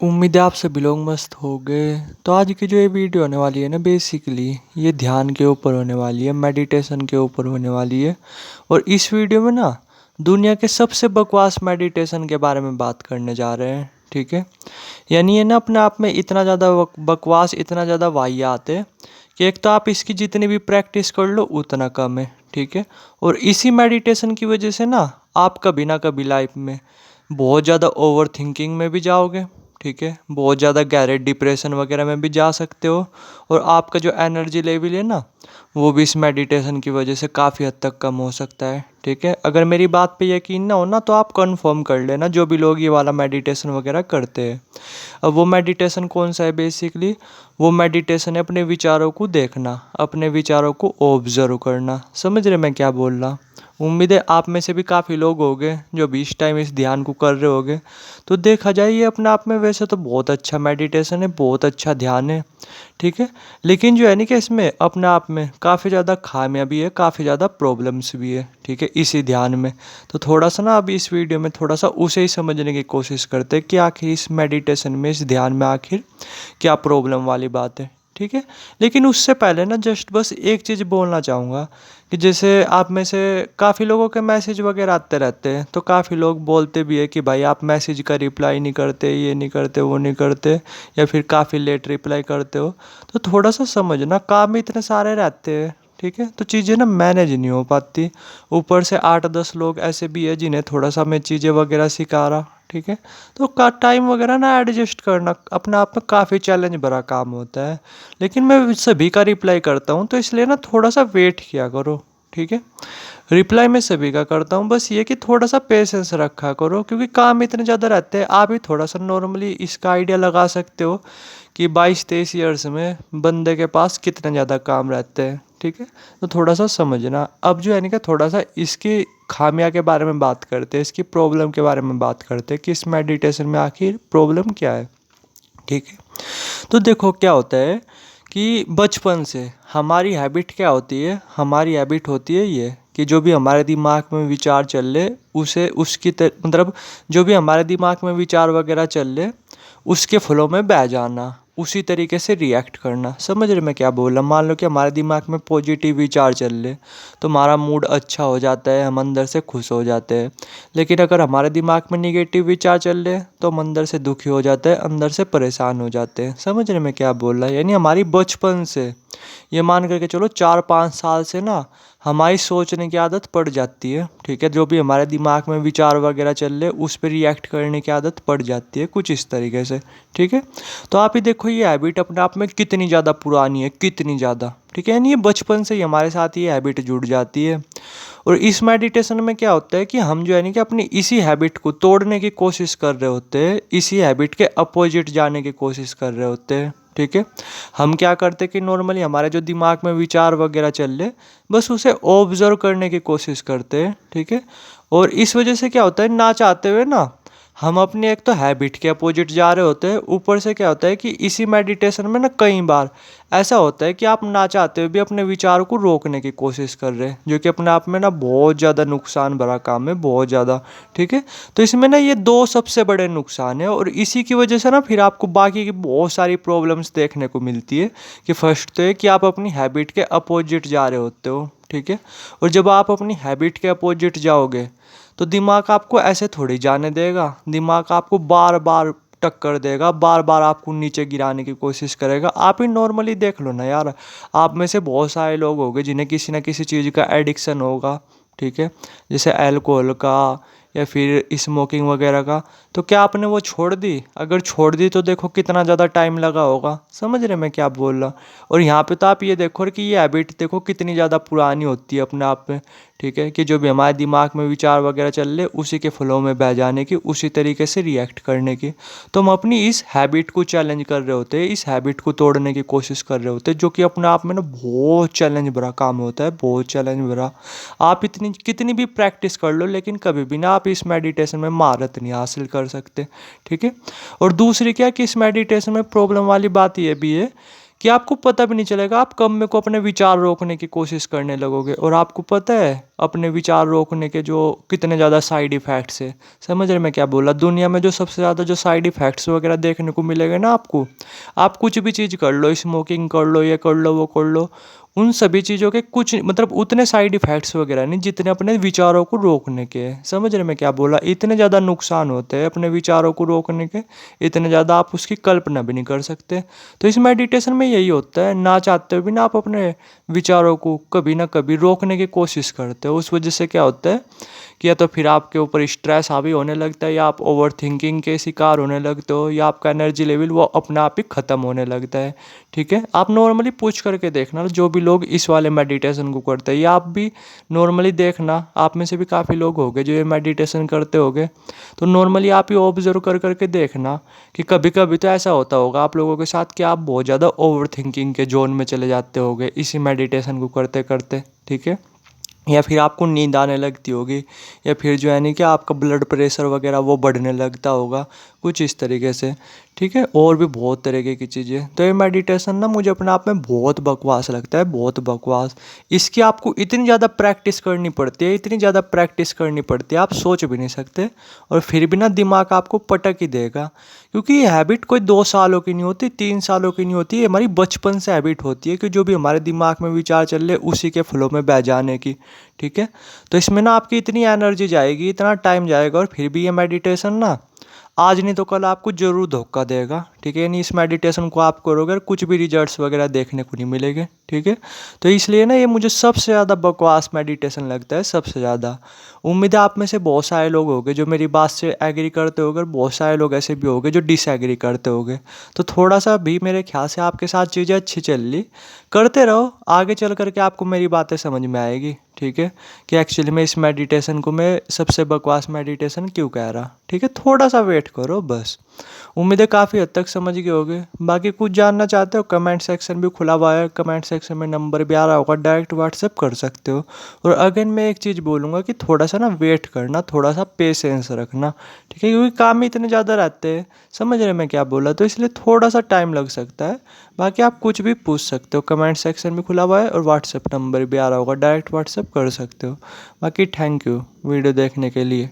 उम्मीद है आप सभी लोग मस्त हो गए। तो आज की जो ये वीडियो होने वाली है ना, बेसिकली ये ध्यान के ऊपर होने वाली है, मेडिटेशन के ऊपर होने वाली है। और इस वीडियो में ना दुनिया के सबसे बकवास मेडिटेशन के बारे में बात करने जा रहे हैं। ठीक है, यानी ये ना अपने आप में इतना ज़्यादा बकवास, इतना ज़्यादा वाहियात है कि एक तो आप इसकी जितनी भी प्रैक्टिस कर लो उतना कम है। ठीक है, और इसी मेडिटेशन की वजह से ना आप कभी ना कभी लाइफ में बहुत ज़्यादा ओवर थिंकिंग में भी जाओगे। ठीक है, बहुत ज़्यादा गहरे डिप्रेशन वगैरह में भी जा सकते हो। और आपका जो एनर्जी लेवल है ना, वो भी इस मेडिटेशन की वजह से काफ़ी हद तक कम हो सकता है। ठीक है, अगर मेरी बात पे यकीन ना हो ना तो आप कंफर्म कर लेना, जो भी लोग ये वाला मेडिटेशन वगैरह करते हैं। अब वो मेडिटेशन कौन सा है? बेसिकली वो मेडिटेशन है अपने विचारों को देखना, अपने विचारों को ऑब्जर्व करना। समझ रहे मैं क्या बोल रहा? उम्मीद है आप में से भी काफ़ी लोग होंगे जो भी इस टाइम इस ध्यान को कर रहे होंगे। तो देखा जाए ये अपने आप में वैसे तो बहुत अच्छा मेडिटेशन है, बहुत अच्छा ध्यान है। ठीक है, लेकिन जो है ना कि इसमें अपने आप में काफ़ी ज़्यादा खामियां भी है, काफ़ी ज़्यादा प्रॉब्लम्स भी है। ठीक है, इसी ध्यान में तो थोड़ा सा ना अभी इस वीडियो में थोड़ा सा उसे ही समझने की कोशिश करते हैं कि आखिर इस मेडिटेशन में, इस ध्यान में आखिर क्या प्रॉब्लम वाली बात है। ठीक है, लेकिन उससे पहले ना जस्ट बस एक चीज़ बोलना चाहूँगा कि जैसे आप में से काफ़ी लोगों के मैसेज वगैरह आते रहते हैं, तो काफ़ी लोग बोलते भी है कि भाई आप मैसेज का रिप्लाई नहीं करते, ये नहीं करते, वो नहीं करते, या फिर काफ़ी लेट रिप्लाई करते हो। तो थोड़ा सा समझना, काम में इतने सारे रहते हैं। ठीक है, तो चीज़ें ना मैनेज नहीं हो पाती। ऊपर से 8-10 लोग ऐसे भी है जिन्हें थोड़ा सा मैं चीज़ें वगैरह सिखा रहा। ठीक है, तो का टाइम वगैरह ना एडजस्ट करना अपने आप में काफ़ी चैलेंज भरा काम होता है। लेकिन मैं सभी का रिप्लाई करता हूँ, तो इसलिए ना थोड़ा सा वेट किया करो। ठीक है, रिप्लाई मैं सभी का करता हूँ, बस ये कि थोड़ा सा पेशेंस रखा करो, क्योंकि काम इतने ज़्यादा रहते हैं। आप ही थोड़ा सा नॉर्मली इसका आइडिया लगा सकते हो कि 22-23 ईयर्स में बंदे के पास कितने ज़्यादा काम रहते हैं। ठीक है, तो थोड़ा सा समझना। अब जो है ना कि थोड़ा सा इसकी खामियां के बारे में बात करते हैं, इसकी प्रॉब्लम के बारे में बात करते हैं कि इस मेडिटेशन में आखिर प्रॉब्लम क्या है। ठीक है, तो देखो क्या होता है कि बचपन से हमारी हैबिट क्या होती है? हमारी हैबिट होती है ये कि जो भी हमारे दिमाग में विचार चल रहे उसे मतलब जो भी हमारे दिमाग में विचार वगैरह चल रहे उसके फ्लो में बह जाना, उसी तरीके से रिएक्ट करना। समझ रहे मैं क्या बोल रहा? मान लो कि हमारे दिमाग में पॉजिटिव विचार चल रहे तो हमारा मूड अच्छा हो जाता है, हम अंदर से खुश हो जाते हैं। लेकिन अगर हमारे दिमाग में निगेटिव विचार चल रहे तो हम अंदर से दुखी हो जाते हैं, अंदर से परेशान हो जाते हैं। समझ रहे मैं क्या बोल रहा? यानी हमारी बचपन से, ये मान करके चलो 4-5 साल से ना हमारी सोचने की आदत पड़ जाती है। ठीक है, जो भी हमारे दिमाग में विचार वगैरह चल रहे उस पर रिएक्ट करने की आदत पड़ जाती है कुछ इस तरीके से। ठीक है, तो आप ही देखो ये हैबिट अपने आप में कितनी ज़्यादा पुरानी है, कितनी ज़्यादा। ठीक है, यानी ये बचपन से ही हमारे साथ ये हैबिट जुड़ जाती है। और इस मेडिटेशन में क्या होता है कि हम जो है ना कि अपनी इसी हैबिट को तोड़ने की कोशिश कर रहे होते हैं, इसी हैबिट के अपोजिट जाने की कोशिश कर रहे होते हैं। ठीक है, हम क्या करते हैं कि नॉर्मली हमारे जो दिमाग में विचार वगैरह चल रहे बस उसे ऑब्जर्व करने की कोशिश करते हैं। ठीक है, और इस वजह से क्या होता है, ना चाहते हुए ना हम अपने एक तो हैबिट के अपोजिट जा रहे होते हैं। ऊपर से क्या होता है कि इसी मेडिटेशन में ना कई बार ऐसा होता है कि आप ना चाहते हुए भी अपने विचारों को रोकने की कोशिश कर रहे हैं, जो कि अपने आप में ना बहुत ज़्यादा नुकसान भरा काम है, बहुत ज़्यादा। ठीक है, तो इसमें ना ये दो सबसे बड़े नुकसान है, और इसी की वजह से ना फिर आपको बाकी की बहुत सारी प्रॉब्लम्स देखने को मिलती है। कि फर्स्ट तो है कि आप अपनी हैबिट के अपोजिट जा रहे होते हो। ठीक है, और जब आप अपनी हैबिट के अपोजिट जाओगे तो दिमाग आपको ऐसे थोड़ी जाने देगा। दिमाग आपको बार बार टक्कर देगा, बार बार आपको नीचे गिराने की कोशिश करेगा। आप ही नॉर्मली देख लो ना यार, आप में से बहुत सारे लोग होंगे जिन्हें किसी ना किसी चीज़ का एडिक्शन होगा। ठीक है, जैसे अल्कोहल का या फिर स्मोकिंग वगैरह का। तो क्या आपने वो छोड़ दी? अगर छोड़ दी तो देखो कितना ज़्यादा टाइम लगा होगा। समझ रहे मैं क्या बोल रहा? और यहाँ पे तो आप ये देखो कि ये हैबिट देखो कितनी ज़्यादा पुरानी होती है अपने आप में। ठीक है, कि जो भी हमारे दिमाग में विचार वगैरह चल रहे उसी के फ्लो में बह जाने की, उसी तरीके से रिएक्ट करने की। तो हम अपनी इस हैबिट को चैलेंज कर रहे होते हैं, इस हैबिट को तोड़ने की कोशिश कर रहे होते हैं, जो कि अपने आप में ना बहुत चैलेंज भरा काम होता है, बहुत चैलेंज भरा। आप इतनी कितनी भी प्रैक्टिस कर लो लेकिन कभी भी ना आप इस मेडिटेशन में महारत नहीं हासिल कर सकते। ठीक है, और दूसरी क्या कि इस मेडिटेशन में प्रॉब्लम वाली बात ये भी है कि आपको पता भी नहीं चलेगा, आप कब में को अपने विचार रोकने की कोशिश करने लगोगे। और आपको पता है अपने विचार रोकने के जो कितने ज़्यादा साइड इफ़ेक्ट्स है। समझ रहे मैं क्या बोला? दुनिया में जो सबसे ज़्यादा जो साइड इफ़ेक्ट्स वगैरह देखने को मिलेंगे ना आपको, आप कुछ भी चीज़ कर लो, स्मोकिंग कर लो, ये कर लो, वो कर लो, उन सभी चीज़ों के कुछ मतलब उतने साइड इफ़ेक्ट्स वगैरह नहीं जितने अपने विचारों को रोकने के हैं। समझ रहे मैं क्या बोला? इतने ज़्यादा नुकसान होते हैं अपने विचारों को रोकने के, इतने ज़्यादा आप उसकी कल्पना भी नहीं कर सकते। तो इस मेडिटेशन में यही होता है, ना चाहते हुए भी ना आप अपने विचारों को कभी ना कभी रोकने की कोशिश करते हो। उस वजह से क्या होता है कि या तो फिर आपके ऊपर स्ट्रेस हावी होने लगता है, या आप ओवर थिंकिंग के शिकार होने लगते हो, या आपका एनर्जी लेवल वो अपने आप ही ख़त्म होने लगता है। ठीक है, आप नॉर्मली पूछ करके देखना जो भी लोग इस वाले मेडिटेशन को करते हैं, या आप भी नॉर्मली देखना, आप में से भी काफ़ी लोग होंगे जो ये मेडिटेशन करते होंगे। तो नॉर्मली आप ही ऑब्जर्व कर करके देखना कि कभी कभी तो ऐसा होता होगा आप लोगों के साथ कि आप बहुत ज़्यादा ओवर थिंकिंग के जोन में चले जाते होगे इसी मेडिटेशन को करते करते। ठीक है, या फिर आपको नींद आने लगती होगी, या फिर जो है नहीं कि आपका ब्लड प्रेशर वगैरह वो बढ़ने लगता होगा, कुछ इस तरीके से। ठीक है, और भी बहुत तरीके की चीज़ें। तो ये मेडिटेशन ना मुझे अपने आप में बहुत बकवास लगता है, बहुत बकवास। इसकी आपको इतनी ज़्यादा प्रैक्टिस करनी पड़ती है, इतनी ज़्यादा प्रैक्टिस करनी पड़ती है, आप सोच भी नहीं सकते। और फिर भी ना दिमाग आपको पटक ही देगा, क्योंकि ये हैबिट कोई 2 सालों की नहीं होती, 3 सालों की नहीं होती, ये हमारी बचपन से हैबिट होती है कि जो भी हमारे दिमाग में विचार चल रहे उसी के फ्लो में बह जाने की। ठीक है, तो इसमें ना आपकी इतनी एनर्जी जाएगी, इतना टाइम जाएगा, और फिर भी ये मेडिटेशन ना आज नहीं तो कल आपको जरूर धोखा देगा। ठीक है, नहीं इस मेडिटेशन को आप करोगे और कुछ भी रिजल्ट्स वगैरह देखने को नहीं मिलेंगे। ठीक है, तो इसलिए ना ये मुझे सबसे ज़्यादा बकवास मेडिटेशन लगता है, सबसे ज़्यादा। उम्मीद है आप में से बहुत सारे लोग होंगे जो मेरी बात से एग्री करते होंगे, और बहुत सारे लोग ऐसे भी होंगे जो डिसएग्री करते होंगे। तो थोड़ा सा भी मेरे ख्याल से आपके साथ चीज़ें अच्छी चल रही, करते रहो, आगे चल करके आपको मेरी बातें समझ में आएगी। ठीक है, कि एक्चुअली में इस मेडिटेशन को मैं सबसे बकवास मेडिटेशन क्यों कह रहा। ठीक है, थोड़ा सा वेट करो बस। उम्मीद है काफ़ी हद तक समझ गए होगे। बाकी कुछ जानना चाहते हो, कमेंट सेक्शन भी खुला हुआ है, कमेंट सेक्शन में नंबर भी आ रहा होगा, डायरेक्ट व्हाट्सएप कर सकते हो। और अगेन मैं एक चीज़ बोलूँगा कि थोड़ा सा ना वेट करना, थोड़ा सा पेशेंस रखना। ठीक है, क्योंकि काम ही इतने ज़्यादा रहते हैं, समझ रहे मैं क्या बोला, तो इसलिए थोड़ा सा टाइम लग सकता है। बाकी आप कुछ भी पूछ सकते हो, कमेंट सेक्शन भी खुला हुआ है, और व्हाट्सएप नंबर भी आ रहा होगा, डायरेक्ट व्हाट्सएप कर सकते हो। बाकी थैंक यू वीडियो देखने के लिए।